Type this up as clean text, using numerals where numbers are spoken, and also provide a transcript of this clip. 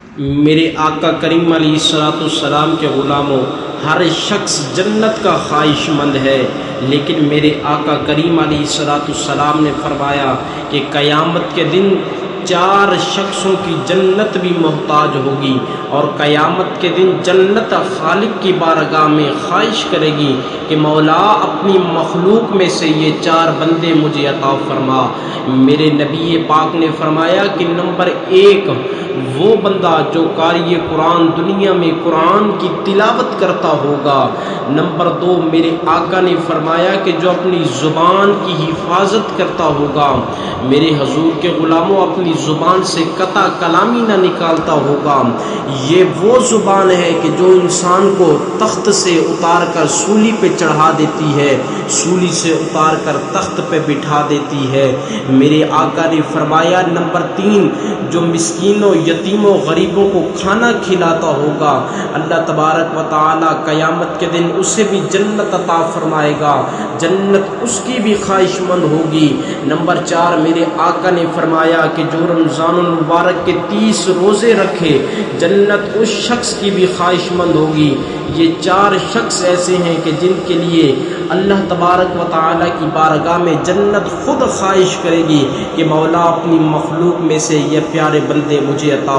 میرے آقا کریم علیہ السلام کے غلاموں، ہر شخص جنت کا خواہش مند ہے، لیکن میرے آقا کریم علیہ السلام نے فرمایا کہ قیامت کے دن 4 شخصوں کی جنت بھی محتاج ہوگی، اور قیامت کے دن جنت خالق کی بارگاہ میں خواہش کرے گی کہ مولا اپنی مخلوق میں سے یہ 4 بندے مجھے عطا فرما۔ میرے نبی پاک نے فرمایا کہ نمبر 1 وہ بندہ جو قاری قرآن دنیا میں قرآن کی تلاوت کرتا ہوگا۔ نمبر 2 میرے آقا نے فرمایا کہ جو اپنی زبان کی حفاظت کرتا ہوگا۔ میرے حضور کے غلاموں، اپنی زبان سے قطع کلامی نہ نکالتا ہوگا۔ یہ وہ زبان ہے کہ جو انسان کو تخت سے اتار کر سولی پہ چڑھا دیتی ہے، سولی سے اتار کر تخت پہ بٹھا دیتی ہے۔ میرے آقا نے فرمایا نمبر 3 جو مسکینوں، یتیموں، غریبوں کو کھانا کھلاتا ہوگا، اللہ تبارک و تعالی قیامت کے دن اسے بھی جنت عطا فرمائے گا، جنت اس کی بھی خواہش مند ہوگی۔ نمبر 4 میرے آقا نے فرمایا کہ جو رمضان المبارک کے 30 روزے رکھے، جنت اس شخص کی بھی خواہش مند ہوگی۔ یہ 4 شخص ایسے ہیں کہ جن کے لیے اللہ تبارک و تعالی کی بارگاہ میں جنت خود خواہش کرے گی کہ مولا اپنی مخلوق میں سے یہ پیارے بندے مجھے عطا